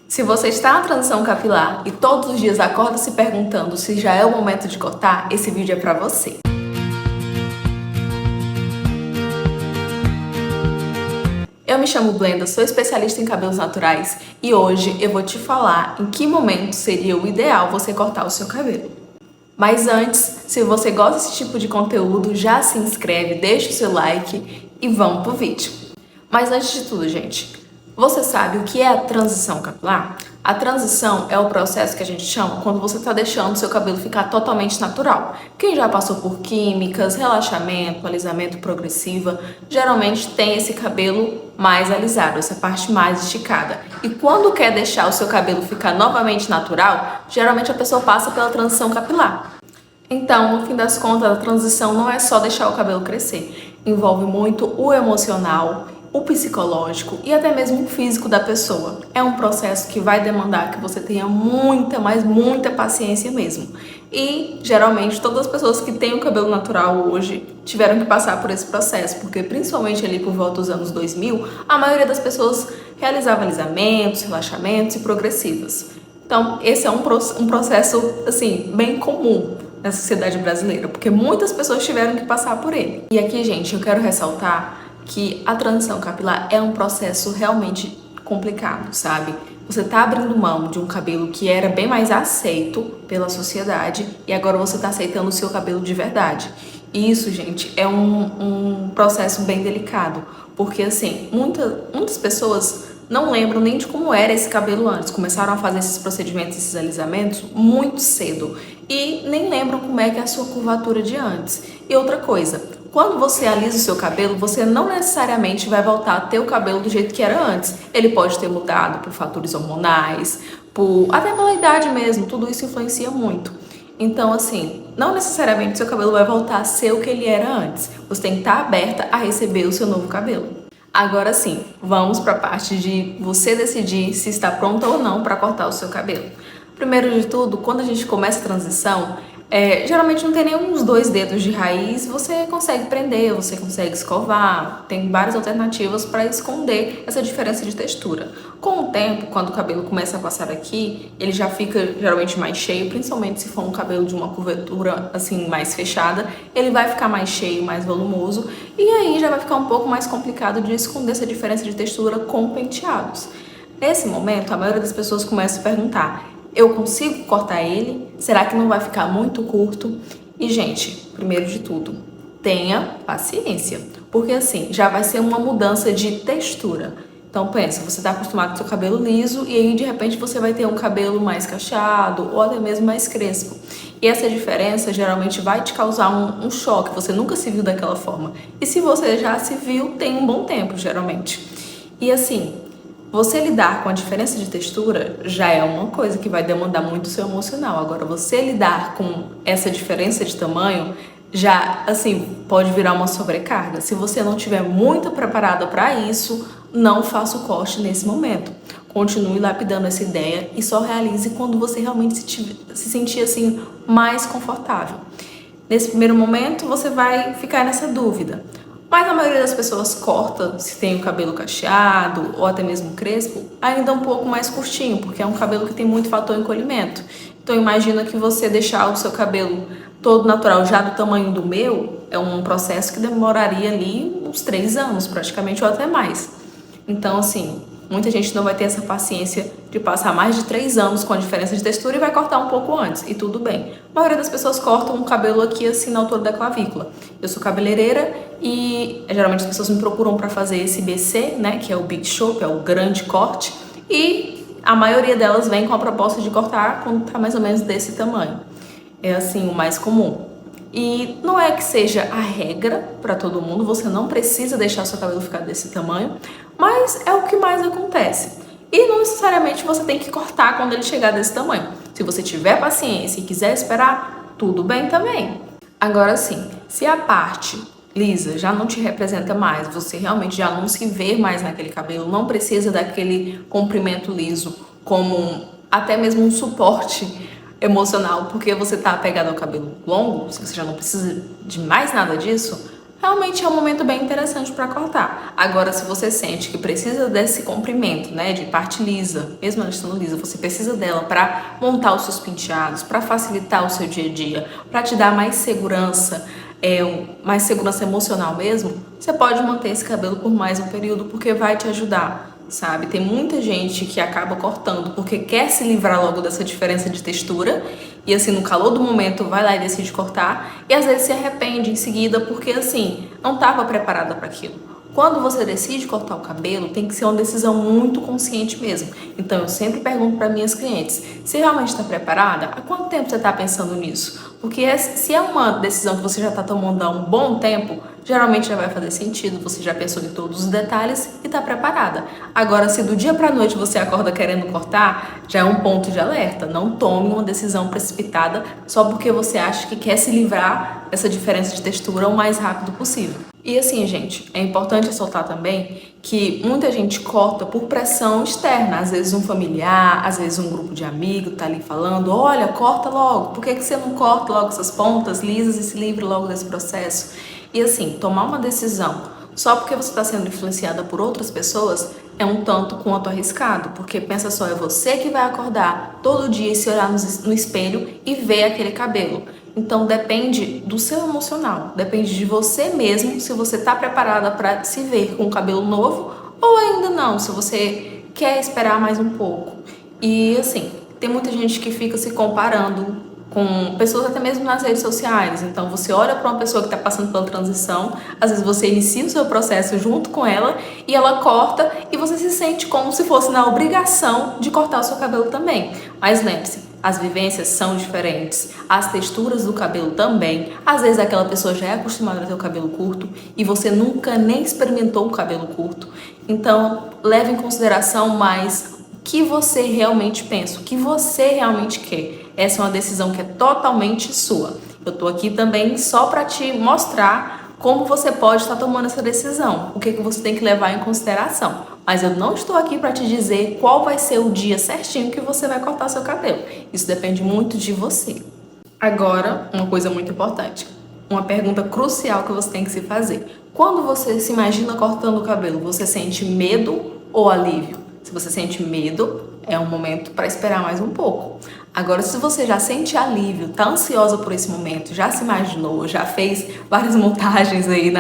Se você está na transição capilar e todos os dias acorda se perguntando se já é o momento de cortar, esse vídeo é para você. Eu me chamo Blenda, sou especialista em cabelos naturais e hoje eu vou te falar em que momento seria o ideal você cortar o seu cabelo. Mas antes, se você gosta desse tipo de conteúdo, já se inscreve, deixa o seu like e vamos pro vídeo. Mas antes de tudo, gente, você sabe o que é a transição capilar? A transição é o processo que a gente chama quando você está deixando o seu cabelo ficar totalmente natural. Quem já passou por químicas, relaxamento, alisamento progressiva, geralmente tem esse cabelo mais alisado, essa parte mais esticada. E quando quer deixar o seu cabelo ficar novamente natural, geralmente a pessoa passa pela transição capilar. Então, no fim das contas, a transição não é só deixar o cabelo crescer. Envolve muito o emocional, o psicológico e até mesmo o físico da pessoa. É um processo que vai demandar que você tenha muita, mas muita paciência mesmo. E, geralmente, todas as pessoas que têm o cabelo natural hoje tiveram que passar por esse processo, porque principalmente ali por volta dos anos 2000, a maioria das pessoas realizava alisamentos, relaxamentos e progressivas. Então, esse é um processo, assim, bem comum na sociedade brasileira, porque muitas pessoas tiveram que passar por ele. E aqui, gente, eu quero ressaltar que a transição capilar é um processo realmente complicado, sabe? Você tá abrindo mão de um cabelo que era bem mais aceito pela sociedade e agora você tá aceitando o seu cabelo de verdade. E isso, gente, é um processo bem delicado, porque assim, muitas pessoas não lembram nem de como era esse cabelo antes. Começaram a fazer esses procedimentos, esses alisamentos muito cedo e nem lembram como é que é a sua curvatura de antes. E outra coisa, quando você alisa o seu cabelo, você não necessariamente vai voltar a ter o cabelo do jeito que era antes. Ele pode ter mudado por fatores hormonais, até pela idade mesmo, tudo isso influencia muito. Então, assim, não necessariamente seu cabelo vai voltar a ser o que ele era antes. Você tem que estar aberta a receber o seu novo cabelo. Agora sim, vamos para a parte de você decidir se está pronta ou não para cortar o seu cabelo. Primeiro de tudo, quando a gente começa a transição, geralmente não tem nenhum dos dois dedos de raiz, você consegue prender, você consegue escovar, tem várias alternativas para esconder essa diferença de textura. Com o tempo, quando o cabelo começa a passar aqui, ele já fica geralmente mais cheio, principalmente se for um cabelo de uma curvatura assim mais fechada, ele vai ficar mais cheio, mais volumoso, e aí já vai ficar um pouco mais complicado de esconder essa diferença de textura com penteados. Nesse momento, a maioria das pessoas começa a perguntar: eu consigo cortar ele? Será que não vai ficar muito curto? E, gente, primeiro de tudo, tenha paciência, porque assim, já vai ser uma mudança de textura. Então pensa, você está acostumado com seu cabelo liso e aí de repente você vai ter um cabelo mais cacheado ou até mesmo mais crespo. E essa diferença geralmente vai te causar um choque, você nunca se viu daquela forma. E se você já se viu, tem um bom tempo, geralmente. E assim, você lidar com a diferença de textura já é uma coisa que vai demandar muito o seu emocional. Agora, você lidar com essa diferença de tamanho já, assim, pode virar uma sobrecarga. Se você não estiver muito preparada para isso, não faça o corte nesse momento. Continue lapidando essa ideia e só realize quando você realmente se sentir, assim, mais confortável. Nesse primeiro momento, você vai ficar nessa dúvida. Mas a maioria das pessoas corta, se tem o cabelo cacheado ou até mesmo crespo, ainda um pouco mais curtinho, porque é um cabelo que tem muito fator encolhimento. Então imagina que você deixar o seu cabelo todo natural já do tamanho do meu, é um processo que demoraria ali uns 3 anos praticamente ou até mais. Então assim, muita gente não vai ter essa paciência de passar mais de 3 anos com a diferença de textura e vai cortar um pouco antes, e tudo bem. A maioria das pessoas cortam um cabelo aqui assim na altura da clavícula. Eu sou cabeleireira e geralmente as pessoas me procuram para fazer esse BC, né, que é o Big Chop, é o grande corte, e a maioria delas vem com a proposta de cortar quando tá mais ou menos desse tamanho. É assim o mais comum. E não é que seja a regra para todo mundo, você não precisa deixar seu cabelo ficar desse tamanho, mas é o que mais acontece. E não necessariamente você tem que cortar quando ele chegar desse tamanho. Se você tiver paciência e quiser esperar, tudo bem também. Agora sim, se a parte lisa já não te representa mais, você realmente já não se vê mais naquele cabelo, não precisa daquele comprimento liso como até mesmo um suporte emocional, porque você tá apegado ao cabelo longo, se você já não precisa de mais nada disso, realmente é um momento bem interessante para cortar. Agora, se você sente que precisa desse comprimento, né, de parte lisa, mesmo ela estando lisa, você precisa dela para montar os seus penteados, para facilitar o seu dia a dia, para te dar mais segurança, mais segurança emocional mesmo, você pode manter esse cabelo por mais um período, porque vai te ajudar. Sabe, tem muita gente que acaba cortando porque quer se livrar logo dessa diferença de textura e assim no calor do momento vai lá e decide cortar e às vezes se arrepende em seguida porque assim não estava preparada para aquilo. Quando você decide cortar o cabelo, tem que ser uma decisão muito consciente mesmo. Então eu sempre pergunto para minhas clientes, se realmente está preparada, há quanto tempo você está pensando nisso? Porque se é uma decisão que você já está tomando há um bom tempo, geralmente já vai fazer sentido, você já pensou em todos os detalhes e está preparada. Agora, se do dia para a noite você acorda querendo cortar, já é um ponto de alerta. Não tome uma decisão precipitada só porque você acha que quer se livrar dessa diferença de textura o mais rápido possível. E assim, gente, é importante ressaltar também que muita gente corta por pressão externa. Às vezes um familiar, às vezes um grupo de amigos tá ali falando, olha, corta logo, por que você não corta logo essas pontas lisas e se livra logo desse processo? E assim, tomar uma decisão só porque você está sendo influenciada por outras pessoas é um tanto quanto arriscado, porque pensa só, é você que vai acordar todo dia e se olhar no espelho e ver aquele cabelo. Então depende do seu emocional, depende de você mesmo, se você está preparada para se ver com o cabelo novo ou ainda não, se você quer esperar mais um pouco. E assim, tem muita gente que fica se comparando com pessoas até mesmo nas redes sociais. Então você olha para uma pessoa que está passando pela transição, às vezes você inicia o seu processo junto com ela e ela corta e você se sente como se fosse na obrigação de cortar o seu cabelo também. Mas lembre-se, as vivências são diferentes, as texturas do cabelo também. Às vezes aquela pessoa já é acostumada a ter o cabelo curto e você nunca nem experimentou o cabelo curto. Então leve em consideração mais o que você realmente pensa, o que você realmente quer. Essa é uma decisão que é totalmente sua. Eu tô aqui também só para te mostrar como você pode estar tomando essa decisão, o que você tem que levar em consideração. Mas eu não estou aqui para te dizer qual vai ser o dia certinho que você vai cortar seu cabelo. Isso depende muito de você. Agora, uma coisa muito importante. Uma pergunta crucial que você tem que se fazer. Quando você se imagina cortando o cabelo, você sente medo ou alívio? Se você sente medo, é um momento para esperar mais um pouco. Agora, se você já sente alívio, tá ansiosa por esse momento, já se imaginou, já fez várias montagens aí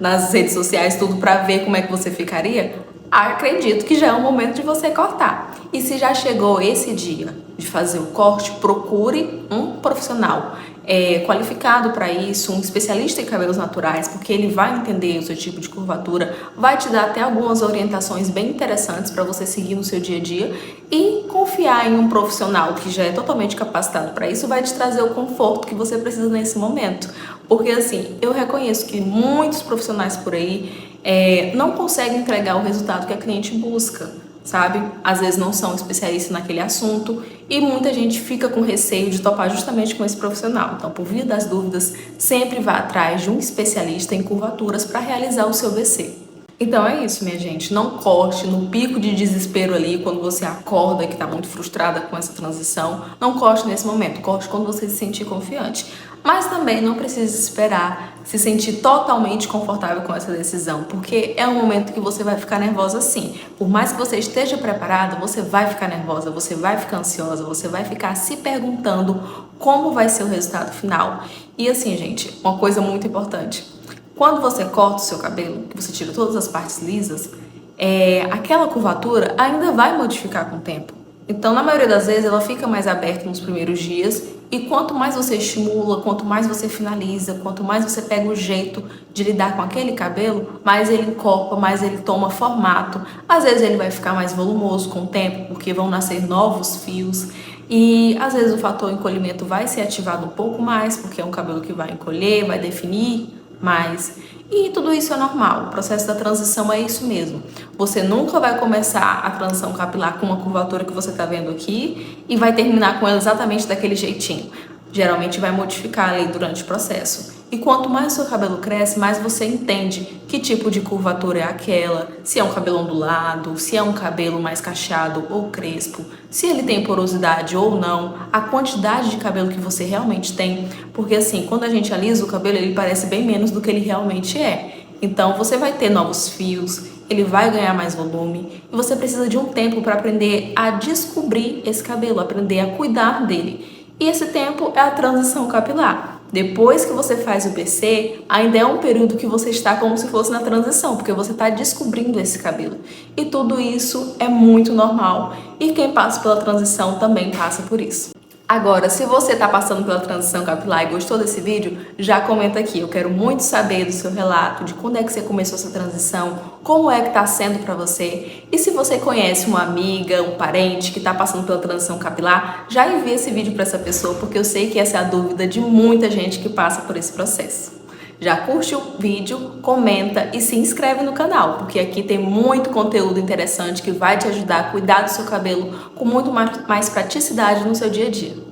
nas redes sociais, tudo para ver como é que você ficaria, acredito que já é o momento de você cortar. E se já chegou esse dia de fazer o corte, procure um profissional qualificado para isso, um especialista em cabelos naturais, porque ele vai entender o seu tipo de curvatura, vai te dar até algumas orientações bem interessantes para você seguir no seu dia a dia e confiar em um profissional que já é totalmente capacitado para isso, vai te trazer o conforto que você precisa nesse momento. Porque assim, eu reconheço que muitos profissionais por aí não conseguem entregar o resultado que a cliente busca, sabe? Às vezes não são especialistas naquele assunto e muita gente fica com receio de topar justamente com esse profissional. Então, por via das dúvidas, sempre vá atrás de um especialista em curvaturas para realizar o seu VC. Então é isso, minha gente. Não corte no pico de desespero ali, quando você acorda que está muito frustrada com essa transição. Não corte nesse momento, corte quando você se sentir confiante. Mas também não precisa esperar se sentir totalmente confortável com essa decisão, porque é um momento que você vai ficar nervosa sim. Por mais que você esteja preparada, você vai ficar nervosa, você vai ficar ansiosa, você vai ficar se perguntando como vai ser o resultado final. E assim, gente, uma coisa muito importante. Quando você corta o seu cabelo, que você tira todas as partes lisas, aquela curvatura ainda vai modificar com o tempo. Então, na maioria das vezes, ela fica mais aberta nos primeiros dias e quanto mais você estimula, quanto mais você finaliza, quanto mais você pega o jeito de lidar com aquele cabelo, mais ele encorpa, mais ele toma formato. Às vezes ele vai ficar mais volumoso com o tempo, porque vão nascer novos fios. E às vezes o fator encolhimento vai ser ativado um pouco mais, porque é um cabelo que vai encolher, vai definir mais. E tudo isso é normal, o processo da transição é isso mesmo. Você nunca vai começar a transição capilar com uma curvatura que você está vendo aqui e vai terminar com ela exatamente daquele jeitinho. Geralmente vai modificar ali durante o processo. E quanto mais o seu cabelo cresce, mais você entende que tipo de curvatura é aquela, se é um cabelo ondulado, se é um cabelo mais cacheado ou crespo, se ele tem porosidade ou não, a quantidade de cabelo que você realmente tem, porque assim, quando a gente alisa o cabelo, ele parece bem menos do que ele realmente é. Então você vai ter novos fios, ele vai ganhar mais volume e você precisa de um tempo para aprender a descobrir esse cabelo, aprender a cuidar dele. E esse tempo é a transição capilar. Depois que você faz o BC, ainda é um período que você está como se fosse na transição, porque você está descobrindo esse cabelo. E tudo isso é muito normal e quem passa pela transição também passa por isso. Agora, se você está passando pela transição capilar e gostou desse vídeo, já comenta aqui. Eu quero muito saber do seu relato, de quando é que você começou essa transição, como é que está sendo para você. E se você conhece uma amiga, um parente que está passando pela transição capilar, já envia esse vídeo para essa pessoa, porque eu sei que essa é a dúvida de muita gente que passa por esse processo. Já curte o vídeo, comenta e se inscreve no canal, porque aqui tem muito conteúdo interessante que vai te ajudar a cuidar do seu cabelo com muito mais praticidade no seu dia a dia.